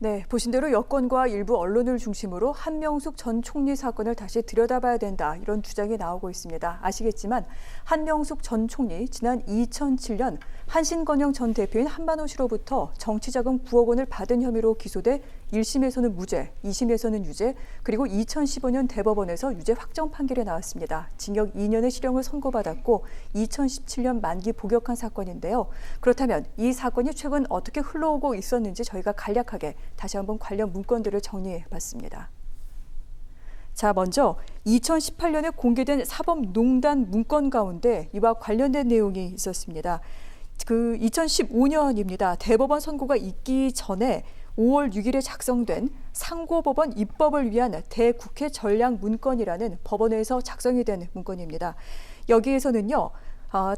네, 보신 대로 여권과 일부 언론을 중심으로 한명숙 전 총리 사건을 다시 들여다봐야 된다, 이런 주장이 나오고 있습니다. 아시겠지만 한명숙 전 총리 지난 2007년 한신건영 전 대표인 한만호 씨로부터 정치자금 9억 원을 받은 혐의로 기소돼 1심에서는 무죄, 2심에서는 유죄, 그리고 2015년 대법원에서 유죄 확정 판결이 나왔습니다. 징역 2년의 실형을 선고받았고 2017년 만기 복역한 사건인데요. 그렇다면 이 사건이 최근 어떻게 흘러오고 있었는지 저희가 간략하게 다시 한번 관련 문건들을 정리해봤습니다. 자, 먼저 2018년에 공개된 사법농단 문건 가운데 이와 관련된 내용이 있었습니다. 2015년입니다. 대법원 선고가 있기 전에 5월 6일에 작성된 상고법원 입법을 위한 대국회 전략 문건이라는 법원에서 작성이 된 문건입니다. 여기에서는요,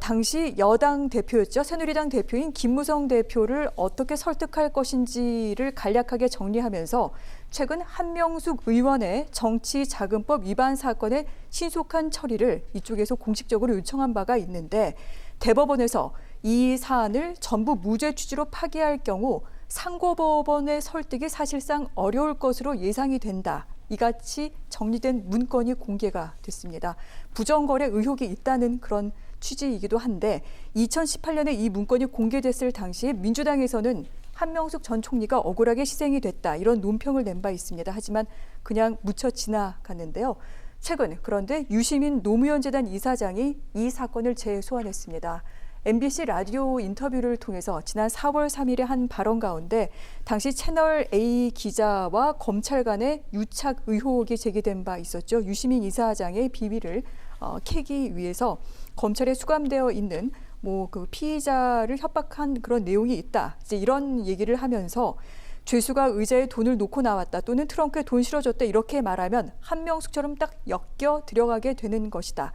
당시 여당 대표였죠. 새누리당 대표인 김무성 대표를 어떻게 설득할 것인지를 간략하게 정리하면서 최근 한명숙 의원의 정치자금법 위반 사건의 신속한 처리를 이쪽에서 공식적으로 요청한 바가 있는데, 대법원에서 이 사안을 전부 무죄 취지로 파기할 경우 상고법원의 설득이 사실상 어려울 것으로 예상이 된다. 이같이 정리된 문건이 공개가 됐습니다. 부정거래 의혹이 있다는 그런 취지이기도 한데, 2018년에 이 문건이 공개됐을 당시에 민주당에서는 한명숙 전 총리가 억울하게 희생이 됐다, 이런 논평을 낸 바 있습니다. 하지만 그냥 묻혀 지나갔는데요. 최근 그런데 유시민 노무현 재단 이사장이 이 사건을 재소환했습니다. MBC 라디오 인터뷰를 통해서 지난 4월 3일에 한 발언 가운데 당시 채널A 기자와 검찰 간의 유착 의혹이 제기된 바 있었죠. 유시민 이사장의 비위를 캐기 위해서 검찰에 수감되어 있는 그 피의자를 협박한 그런 내용이 있다, 이제 이런 얘기를 하면서 죄수가 의자에 돈을 놓고 나왔다, 또는 트렁크에 돈 실어줬다, 이렇게 말하면 한명숙처럼 딱 엮여 들어가게 되는 것이다.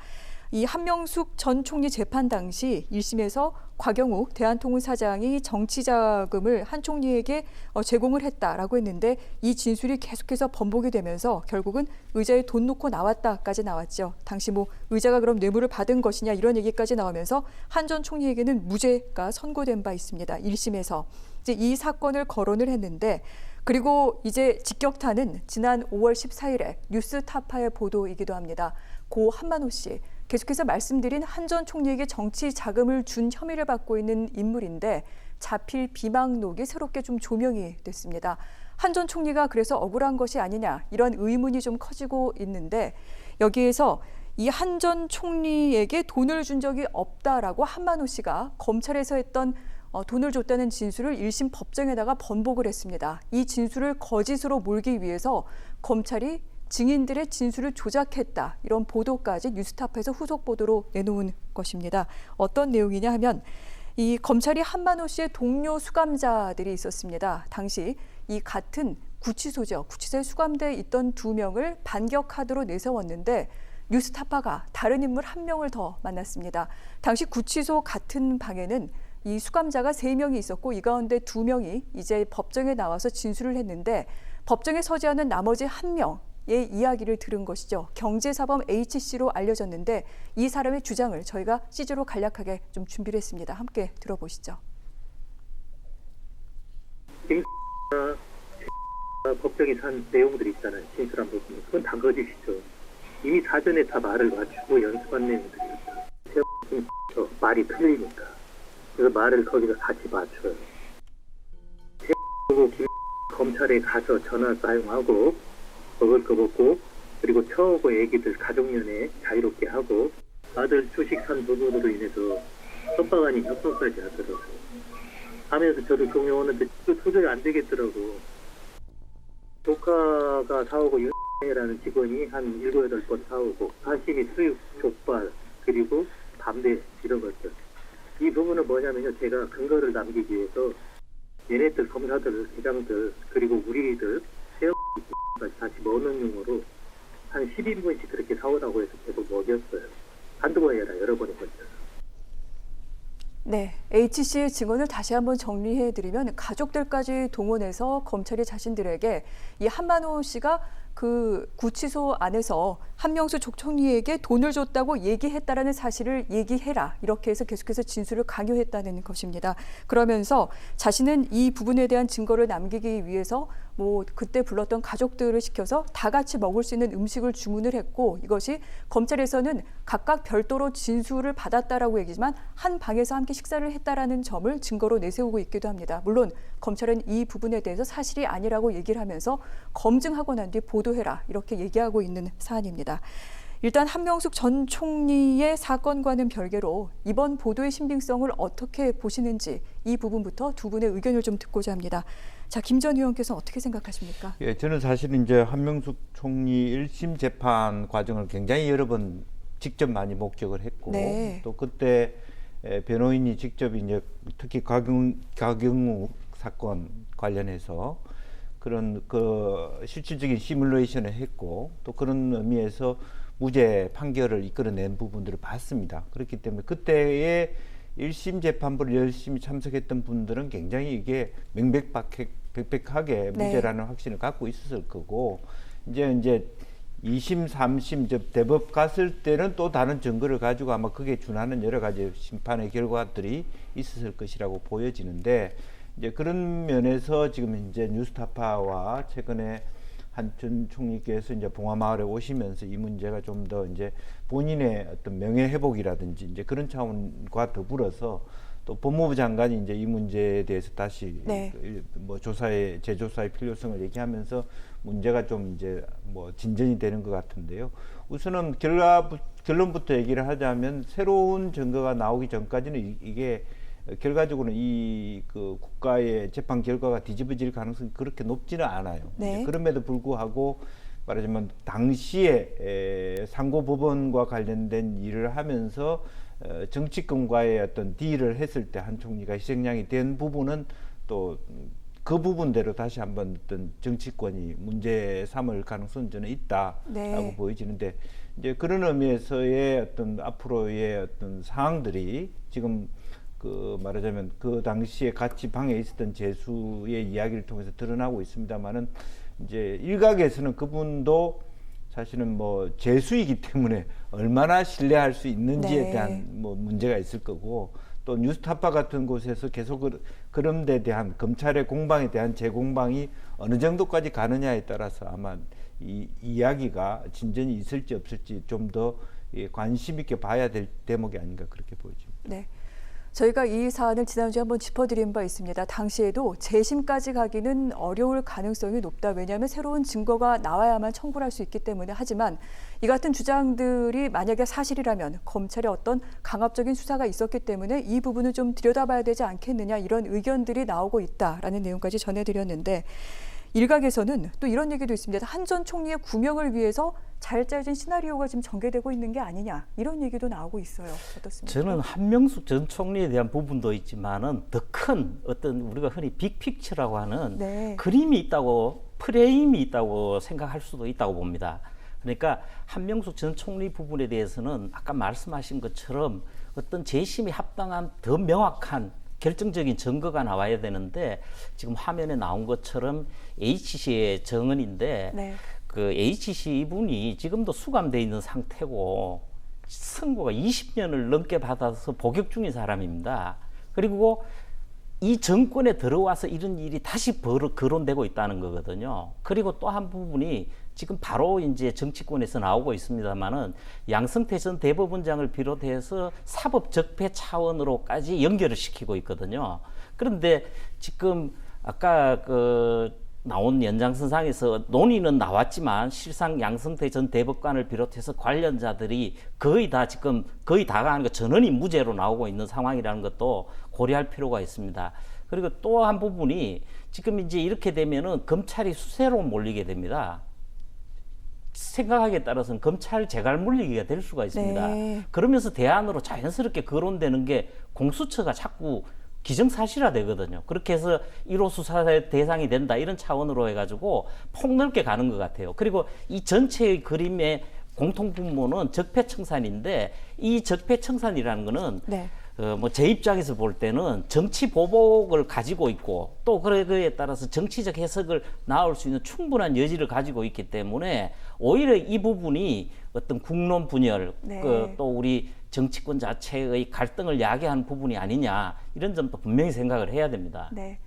이 한명숙 전 총리 재판 당시 1심에서 곽영욱 대한통운사장이 정치자금을 한 총리에게 제공을 했다라고 했는데, 이 진술이 계속해서 번복이 되면서 결국은 의자에 돈 놓고 나왔다까지 나왔죠. 당시 의자가 그럼 뇌물을 받은 것이냐, 이런 얘기까지 나오면서 한 전 총리에게는 무죄가 선고된 바 있습니다. 1심에서 이제 이 사건을 거론을 했는데, 그리고 이제 직격탄은 지난 5월 14일에 뉴스타파의 보도이기도 합니다. 고 한만호 씨, 계속해서 말씀드린 한 전 총리에게 정치 자금을 준 혐의를 받고 있는 인물인데 자필 비망록이 새롭게 좀 조명이 됐습니다. 한 전 총리가 그래서 억울한 것이 아니냐, 이런 의문이 좀 커지고 있는데, 여기에서 이 한 전 총리에게 돈을 준 적이 없다라고 한만호 씨가 검찰에서 했던 돈을 줬다는 진술을 1심 법정에다가 번복을 했습니다. 이 진술을 거짓으로 몰기 위해서 검찰이 증인들의 진술을 조작했다, 이런 보도까지 뉴스타파에서 후속 보도로 내놓은 것입니다. 어떤 내용이냐 하면, 이 검찰이 한만호 씨의 동료 수감자들이 있었습니다. 당시 이 같은 구치소죠. 구치소에 수감돼 있던 2명을 반격 카드로 내세웠는데 뉴스타파가 다른 인물 1명을 더 만났습니다. 당시 구치소 같은 방에는 이 수감자가 3명이 있었고, 이 가운데 2명이 이제 법정에 나와서 진술을 했는데, 법정에 서지 않은 나머지 1명의 이야기를 들은 것이죠. 경제사범 H씨로 알려졌는데, 이 사람의 주장을 저희가 CG로 간략하게 좀 준비를 했습니다. 함께 들어보시죠. 법정에 산 내용들이 있잖아요. 진술한 부분. 그건 다 거짓이죠. 이미 사전에 다 말을 맞추고 연습한 내용들이었어요. 말이 틀리니까. 그래서 말을 거기서 같이 맞춰요. 검찰에 가서 전화 사용하고 먹을 거 먹고, 그리고 처하고 애기들 가족연애 자유롭게 하고, 아들 주식 산 부분으로 인해서 협박 아닌 협박까지 하더라고. 하면서 저도 종용하는데 도저히 안 되겠더라고. 조카가 사오고 윤이라는 직원이 한 7, 8번 사오고, 사심이 수육, 족발, 그리고 담배 이런 것들. 이 부분은 뭐냐면요, 제가 근거를 남기기 위해서 얘네들 검사들, 대장들, 그리고 우리들 다시 먹는 용어로 한 10인분씩 그렇게 사오라고 해서 계속 먹였어요. 한두 번이 아니라 여러 번에 걸쳐서. 네, H씨의 증언을 다시 한번 정리해드리면, 가족들까지 동원해서 검찰이 자신들에게 이 한만호 씨가 그 구치소 안에서 한명수 총리에게 돈을 줬다고 얘기했다라는 사실을 얘기해라. 이렇게 해서 계속해서 진술을 강요했다는 것입니다. 그러면서 자신은 이 부분에 대한 증거를 남기기 위해서 뭐 그때 불렀던 가족들을 시켜서 다 같이 먹을 수 있는 음식을 주문을 했고, 이것이 검찰에서는 각각 별도로 진술을 받았다라고 얘기지만 한 방에서 함께 식사를 했다라는 점을 증거로 내세우고 있기도 합니다. 물론 검찰은 이 부분에 대해서 사실이 아니라고 얘기를 하면서 검증하고 난 뒤 보도해라 이렇게 얘기하고 있는 사안입니다. 일단 한명숙 전 총리의 사건과는 별개로 이번 보도의 신빙성을 어떻게 보시는지 이 부분부터 두 분의 의견을 좀 듣고자 합니다. 자, 김 전 의원께서는 어떻게 생각하십니까? 예, 저는 사실 이제 한명숙 총리 1심 재판 과정을 굉장히 여러 번 직접 많이 목격을 했고, 네. 또 그때 변호인이 직접 이제 특히 가경욱 사건 관련해서 그런 그 실질적인 시뮬레이션을 했고, 또 그런 의미에서 무죄 판결을 이끌어낸 부분들을 봤습니다. 그렇기 때문에 그때의 1심 재판부를 열심히 참석했던 분들은 굉장히 이게 명백하게 무죄라는 확신을 갖고 있었을 거고, 이제 2심, 3심 대법 갔을 때는 또 다른 증거를 가지고 아마 그게 준하는 여러 가지 심판의 결과들이 있었을 것이라고 보여지는데, 이제 그런 면에서 지금 이제 뉴스타파와 최근에 한 전 총리께서 이제 봉화마을에 오시면서 이 문제가 좀 더 이제 본인의 어떤 명예 회복이라든지 이제 그런 차원과 더불어서 또 법무부 장관이 이제 이 문제에 대해서 다시 네. 뭐 재조사의 필요성을 얘기하면서 문제가 좀 이제 뭐 진전이 되는 것 같은데요. 우선은 결론부터 얘기를 하자면 새로운 증거가 나오기 전까지는 이게 결과적으로는 이 그 국가의 재판 결과가 뒤집어질 가능성이 그렇게 높지는 않아요. 네. 그럼에도 불구하고 말하자면 당시에 상고법원과 관련된 일을 하면서 정치권과의 어떤 딜을 했을 때 한 총리가 희생양이 된 부분은 또 그 부분대로 다시 한번 어떤 정치권이 문제 삼을 가능성은 저는 있다라고 네. 보여지는데, 이제 그런 의미에서의 어떤 앞으로의 어떤 사항들이 지금 그 말하자면 그 당시에 같이 방에 있었던 재수의 이야기를 통해서 드러나고 있습니다만은, 이제 일각에서는 그분도 사실은 뭐 재수이기 때문에 얼마나 신뢰할 수 있는지에 네. 대한 뭐 문제가 있을 거고, 또 뉴스타파 같은 곳에서 계속 그런 데 대한 검찰의 공방에 대한 재공방이 어느 정도까지 가느냐에 따라서 아마 이 이야기가 진전이 있을지 없을지 좀 더 관심 있게 봐야 될 대목이 아닌가 그렇게 보여집니다. 네. 저희가 이 사안을 지난주에 한번 짚어드린 바 있습니다. 당시에도 재심까지 가기는 어려울 가능성이 높다. 왜냐하면 새로운 증거가 나와야만 청구를 할 수 있기 때문에. 하지만 이 같은 주장들이 만약에 사실이라면 검찰의 어떤 강압적인 수사가 있었기 때문에 이 부분을 좀 들여다봐야 되지 않겠느냐, 이런 의견들이 나오고 있다라는 내용까지 전해드렸는데, 일각에서는 또 이런 얘기도 있습니다. 한 전 총리의 구명을 위해서 잘 짜진 시나리오가 지금 전개되고 있는 게 아니냐, 이런 얘기도 나오고 있어요. 어떻습니까? 저는 한명숙 전 총리에 대한 부분도 있지만은 더 큰 어떤 우리가 흔히 빅픽처라고 하는 네. 그림이 있다고, 프레임이 있다고 생각할 수도 있다고 봅니다. 그러니까 한명숙 전 총리 부분에 대해서는 아까 말씀하신 것처럼 어떤 재심이 합당한 더 명확한 결정적인 증거가 나와야 되는데, 지금 화면에 나온 것처럼 H씨의 정언인데, 네. 그 H씨 이분이 지금도 수감돼 있는 상태고 선고가 20년을 넘게 받아서 복역 중인 사람입니다. 그리고 이 정권에 들어와서 이런 일이 다시 거론되고 있다는 거거든요. 그리고 또 한 부분이 지금 바로 이제 정치권에서 나오고 있습니다만은, 양승태 전 대법원장을 비롯해서 사법 적폐 차원으로까지 연결을 시키고 있거든요. 그런데 지금 아까 그 나온 연장선상에서 논의는 나왔지만 실상 양승태 전 대법관을 비롯해서 관련자들이 거의 다가 아니고 전원이 무죄로 나오고 있는 상황이라는 것도 고려할 필요가 있습니다. 그리고 또 한 부분이 지금 이제 이렇게 되면은 검찰이 수세로 몰리게 됩니다. 생각하기에 따라서는 검찰 재갈 물리기가 될 수가 있습니다. 네. 그러면서 대안으로 자연스럽게 거론되는 게 공수처가 자꾸 기정사실화 되거든요. 그렇게 해서 1호 수사의 대상이 된다, 이런 차원으로 해가지고 폭넓게 가는 것 같아요. 그리고 이 전체의 그림의 공통분모는 적폐청산인데, 이 적폐청산이라는 거는 네. 뭐 제 입장에서 볼 때는 정치 보복을 가지고 있고 또 그에 따라서 정치적 해석을 나올 수 있는 충분한 여지를 가지고 있기 때문에 오히려 이 부분이 어떤 국론 분열, 네. 또 우리 정치권 자체의 갈등을 야기하는 부분이 아니냐 이런 점도 분명히 생각을 해야 됩니다. 네.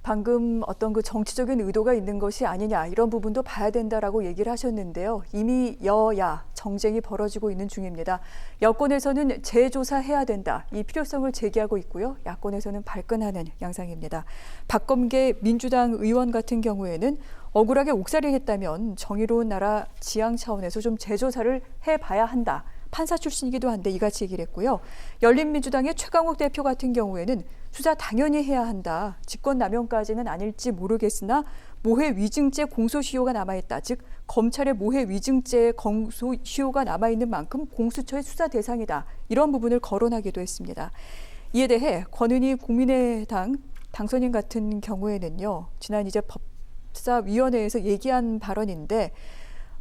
방금 어떤 그 정치적인 의도가 있는 것이 아니냐 이런 부분도 봐야 된다라고 얘기를 하셨는데요. 이미 여야 정쟁이 벌어지고 있는 중입니다. 여권에서는 재조사해야 된다 이 필요성을 제기하고 있고요. 야권에서는 발끈하는 양상입니다. 박범계 민주당 의원 같은 경우에는 억울하게 옥살이 했다면 정의로운 나라 지향 차원에서 좀 재조사를 해봐야 한다. 판사 출신이기도 한데 이같이 얘기를 했고요. 열린민주당의 최강욱 대표 같은 경우에는 수사 당연히 해야 한다. 직권남용까지는 아닐지 모르겠으나 모해위증죄 공소시효가 남아있다. 즉 검찰의 모해위증죄 공소시효가 남아있는 만큼 공수처의 수사 대상이다. 이런 부분을 거론하기도 했습니다. 이에 대해 권은희 국민의당 당선인 같은 경우에는요. 지난 이제 법사위원회에서 얘기한 발언인데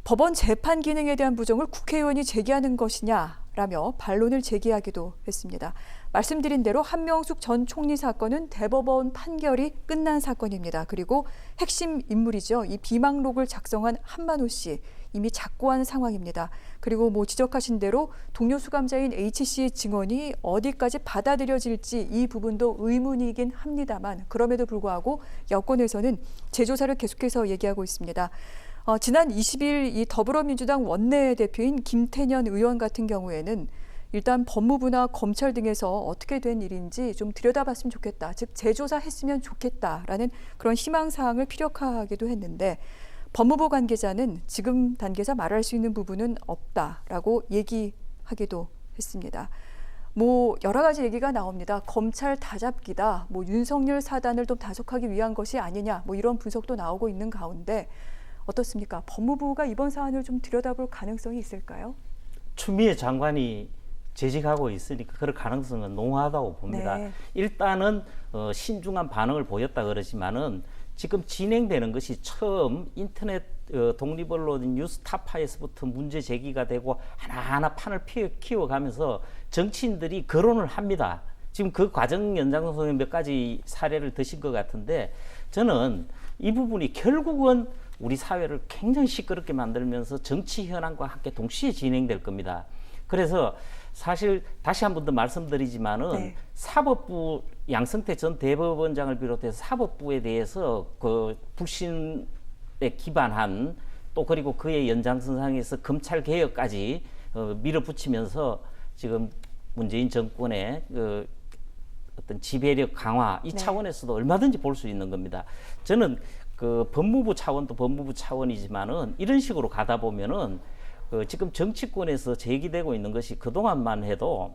법원 재판 기능에 대한 부정을 국회의원이 제기하는 것이냐라며 반론을 제기하기도 했습니다. 말씀드린 대로 한명숙 전 총리 사건은 대법원 판결이 끝난 사건입니다. 그리고 핵심 인물이죠. 이 비망록을 작성한 한만호 씨 이미 작고한 상황입니다. 그리고 뭐 지적하신 대로 동료 수감자인 H씨의 증언이 어디까지 받아들여질지 이 부분도 의문이긴 합니다만 그럼에도 불구하고 여권에서는 재조사를 계속해서 얘기하고 있습니다. 지난 20일 이 더불어민주당 원내대표인 김태년 의원 같은 경우에는 일단 법무부나 검찰 등에서 어떻게 된 일인지 좀 들여다봤으면 좋겠다. 즉 재조사했으면 좋겠다라는 그런 희망사항을 피력하기도 했는데 법무부 관계자는 지금 단계에서 말할 수 있는 부분은 없다라고 얘기하기도 했습니다. 뭐 여러 가지 얘기가 나옵니다. 검찰 다잡기다. 뭐 윤석열 사단을 좀 다속하기 위한 것이 아니냐. 뭐 이런 분석도 나오고 있는 가운데 어떻습니까? 법무부가 이번 사안을 좀 들여다볼 가능성이 있을까요? 추미애 장관이 재직하고 있으니까 그럴 가능성은 농후하다고 봅니다. 네. 일단은 신중한 반응을 보였다 그러지만은 지금 진행되는 것이 처음 인터넷 독립언론인 뉴스타파에서부터 문제 제기가 되고 하나하나 판을 키워가면서 정치인들이 거론을 합니다. 지금 그 과정 연장선에 몇 가지 사례를 드신 것 같은데 저는 이 부분이 결국은 우리 사회를 굉장히 시끄럽게 만들면서 정치 현안과 함께 동시에 진행될 겁니다. 그래서 사실 다시 한 번 더 말씀드리지만은 네. 사법부 양승태 전 대법원장을 비롯해서 사법부에 대해서 그 불신에 기반한 또 그리고 그의 연장선상에서 검찰 개혁까지 밀어붙이면서 지금 문재인 정권의 어떤 지배력 강화 이 네. 차원에서도 얼마든지 볼 수 있는 겁니다. 저는 그 법무부 차원도 법무부 차원이지만은 이런 식으로 가다 보면은 지금 정치권에서 제기되고 있는 것이 그동안만 해도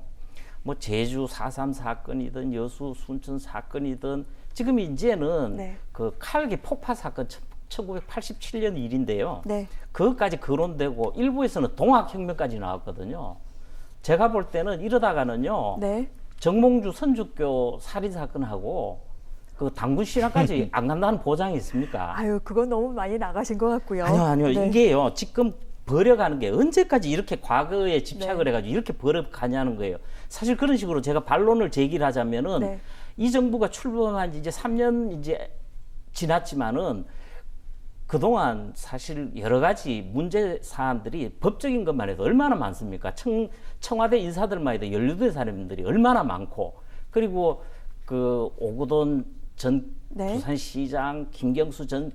뭐 제주 4.3 사건이든 여수 순천 사건이든 지금 이제는 네. 그 칼기 폭파 사건 1987년 일인데요. 네. 그것까지 거론되고 일부에서는 동학혁명까지 나왔거든요. 제가 볼 때는 이러다가는요. 네. 정몽주 선주교 살인 사건하고 그 당군 신화까지 안 간다는 보장이 있습니까? 아유, 그건 너무 많이 나가신 것 같고요. 아니요. 네. 이게요. 지금 버려가는 게 언제까지 이렇게 과거에 집착을 네. 해가지고 이렇게 버려가냐는 거예요. 사실 그런 식으로 제가 반론을 제기를 하자면은 네. 이 정부가 출범한 지 이제 3년 이제 지났지만은 그동안 사실 여러 가지 문제 사안들이 법적인 것만 해도 얼마나 많습니까? 청와대 인사들만 해도 연루된 사람들이 얼마나 많고 그리고 그 오구돈 전 네. 부산시장, 김경수 전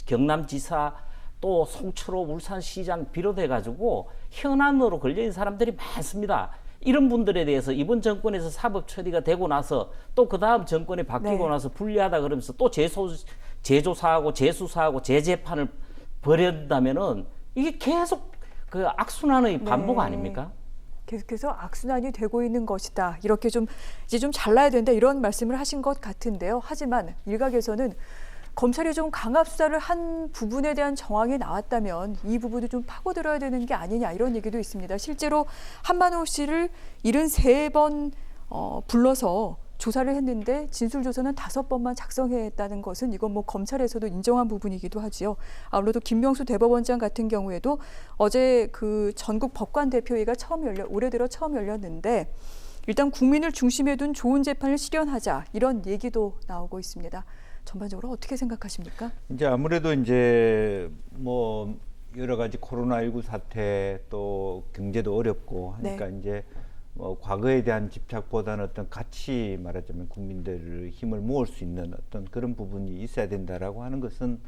경남지사 또 송철호 울산시장 비롯해가지고 현안으로 걸려있는 사람들이 많습니다. 이런 분들에 대해서 이번 정권에서 사법 처리가 되고 나서 또 그 다음 정권이 바뀌고 네. 나서 불리하다 그러면서 또 재조사하고 재수사하고 재재판을 벌였다면은 이게 계속 그 악순환의 반복 네. 아닙니까? 계속해서 악순환이 되고 있는 것이다. 이렇게 좀 이제 좀 잘라야 된다 이런 말씀을 하신 것 같은데요. 하지만 일각에서는 검찰이 좀 강압 수사를 한 부분에 대한 정황이 나왔다면 이 부분도 좀 파고들어야 되는 게 아니냐 이런 얘기도 있습니다. 실제로 한만호 씨를 73번 불러서 조사를 했는데 진술조서는 5번만 작성했다는 것은 이건 뭐 검찰에서도 인정한 부분이기도 하지요. 아무래도 김명수 대법원장 같은 경우에도 어제 그 전국 법관 대표회의가 올해 들어 처음 열렸는데 일단 국민을 중심에 둔 좋은 재판을 실현하자 이런 얘기도 나오고 있습니다. 전반적으로 어떻게 생각하십니까? 이제 아무래도 이제 뭐 여러 가지 코로나19 사태 또 경제도 어렵고 하니까 네. 이제 뭐 과거에 대한 집착보다는 어떤 같이 말하자면 국민들의 힘을 모을 수 있는 어떤 그런 부분이 있어야 된다라고 하는 것은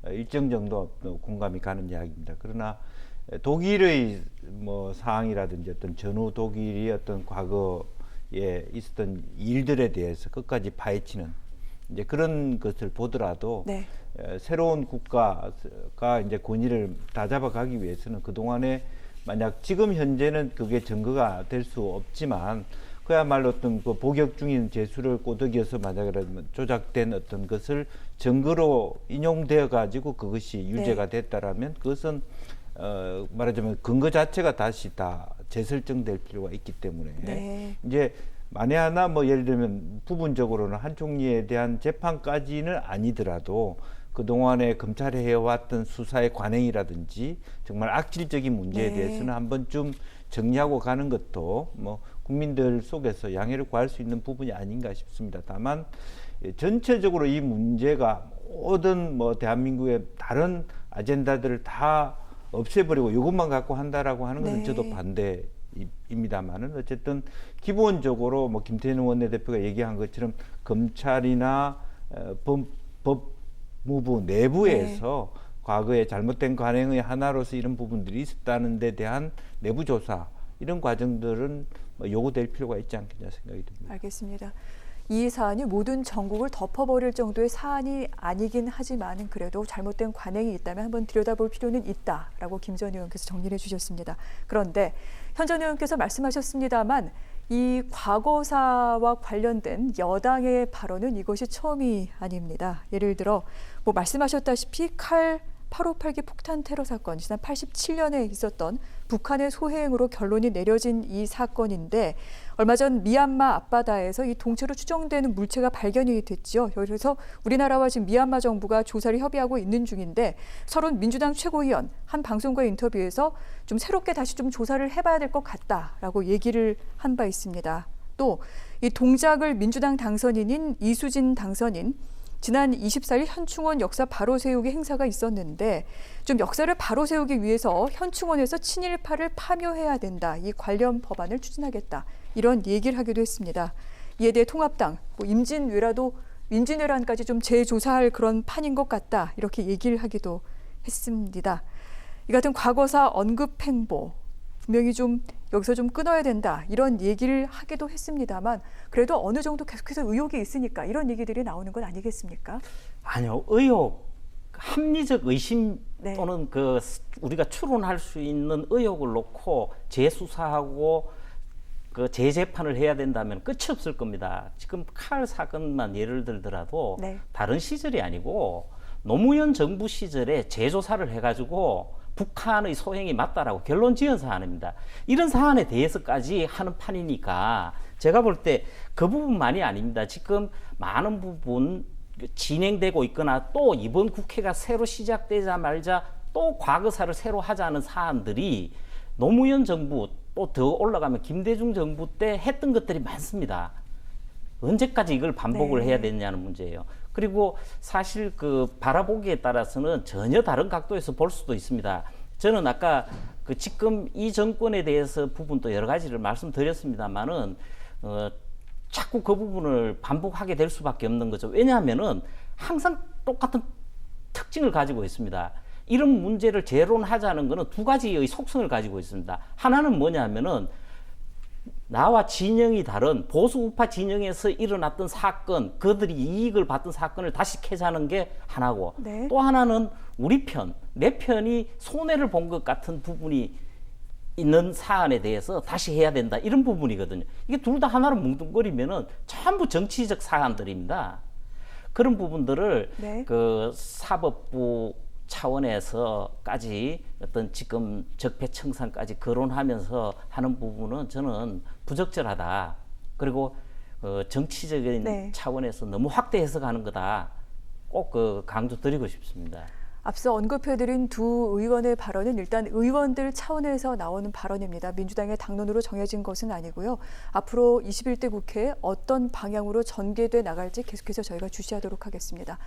일정 정도 공감이 가는 이야기입니다. 그러나 독일의 뭐 사항이라든지 어떤 전후 독일이 어떤 과거에 있었던 일들에 대해서 끝까지 파헤치는 이제 그런 것을 보더라도 네. 새로운 국가가 이제 권위를 다잡아가기 위해서는 그 동안에 만약 지금 현재는 그게 증거가 될 수 없지만 그야말로 어떤 그 복역 중인 재수를 꼬드겨서 만약에 조작된 어떤 것을 증거로 인용되어 가지고 그것이 유죄가 됐다라면 그것은 말하자면 근거 자체가 다시 다 재설정될 필요가 있기 때문에 네. 이제 만에 하나 뭐 예를 들면 부분적으로는 한 총리에 대한 재판까지는 아니더라도 그동안에 검찰이 해왔던 수사의 관행이라든지 정말 악질적인 문제에 네. 대해서는 한 번쯤 정리하고 가는 것도 뭐 국민들 속에서 양해를 구할 수 있는 부분이 아닌가 싶습니다. 다만 전체적으로 이 문제가 모든 뭐 대한민국의 다른 아젠다들을 다 없애버리고 이것만 갖고 한다라고 하는 것은 네. 저도 반대입니다만은 어쨌든 기본적으로 뭐 김태년 원내대표가 얘기한 것처럼 검찰이나 법무부 내부에서 과거에 잘못된 관행의 하나로서 이런 부분들이 있었다는 데 대한 내부 조사 이런 과정들은 뭐 요구될 필요가 있지 않겠냐 생각이 듭니다. 알겠습니다. 이 사안이 모든 전국을 덮어버릴 정도의 사안이 아니긴 하지만 그래도 잘못된 관행이 있다면 한번 들여다볼 필요는 있다라고 김 전 의원께서 정리를 해주셨습니다. 그런데 현 전 의원께서 말씀하셨습니다만 이 과거사와 관련된 여당의 발언은 이것이 처음이 아닙니다. 예를 들어 뭐 말씀하셨다시피 칼 858기 폭탄 테러 사건, 지난 87년에 있었던 북한의 소행으로 결론이 내려진 이 사건인데 얼마 전 미얀마 앞바다에서 이 동체로 추정되는 물체가 발견이 됐죠. 그래서 우리나라와 지금 미얀마 정부가 조사를 협의하고 있는 중인데 서른 민주당 최고위원 한 방송과의 인터뷰에서 좀 새롭게 다시 좀 조사를 해봐야 될 것 같다라고 얘기를 한 바 있습니다. 또 이 동작을 민주당 당선인인 이수진 당선인 지난 24일 현충원 역사 바로 세우기 행사가 있었는데 좀 역사를 바로 세우기 위해서 현충원에서 친일파를 파묘해야 된다. 이 관련 법안을 추진하겠다. 이런 얘기를 하기도 했습니다. 이에 대해 통합당 뭐 임진왜라도 임진왜란까지 좀 재조사할 그런 판인 것 같다. 이렇게 얘기를 하기도 했습니다. 이 같은 과거사 언급 행보 분명히 좀 여기서 좀 끊어야 된다 이런 얘기를 하기도 했습니다만 그래도 어느 정도 계속해서 의혹이 있으니까 이런 얘기들이 나오는 건 아니겠습니까? 아니요, 의혹, 합리적 의심 네. 또는 그 우리가 추론할 수 있는 의혹을 놓고 재수사하고 그 재재판을 해야 된다면 끝이 없을 겁니다. 지금 칼 사건만 예를 들더라도 네. 다른 시절이 아니고 노무현 정부 시절에 재조사를 해가지고 북한의 소행이 맞다라고 결론 지은 사안입니다. 이런 사안에 대해서까지 하는 판이니까 제가 볼 때 그 부분만이 아닙니다. 지금 많은 부분 진행되고 있거나 또 이번 국회가 새로 시작되자 말자 또 과거사를 새로 하자는 사안들이 노무현 정부 또 더 올라가면 김대중 정부 때 했던 것들이 많습니다. 언제까지 이걸 반복을 해야 되느냐는 문제예요. 그리고 사실 그 바라보기에 따라서는 전혀 다른 각도에서 볼 수도 있습니다. 저는 아까 그 지금 이 정권에 대해서 부분도 여러 가지를 말씀드렸습니다만은 자꾸 그 부분을 반복하게 될 수밖에 없는 거죠. 왜냐하면은 항상 똑같은 특징을 가지고 있습니다. 이런 문제를 재론하자는 것은 두 가지의 속성을 가지고 있습니다. 하나는 뭐냐면은 나와 진영이 다른 보수 우파 진영에서 일어났던 사건, 그들이 이익을 받던 사건을 다시 캐자는 게 하나고 네. 또 하나는 우리 편, 내 편이 손해를 본 것 같은 부분이 있는 사안에 대해서 다시 해야 된다. 이런 부분이거든요. 이게 둘 다 하나로 뭉뚱거리면은 전부 정치적 사안들입니다. 그런 부분들을 네. 그 사법부 차원에서까지 어떤 지금 적폐청산까지 거론하면서 하는 부분은 저는 부적절하다. 그리고 정치적인 네. 차원에서 너무 확대 해석하는 거다. 꼭 그 강조드리고 싶습니다. 앞서 언급해드린 두 의원의 발언은 일단 의원들 차원에서 나오는 발언입니다. 민주당의 당론으로 정해진 것은 아니고요. 앞으로 21대 국회에 어떤 방향으로 전개돼 나갈지 계속해서 저희가 주시하도록 하겠습니다.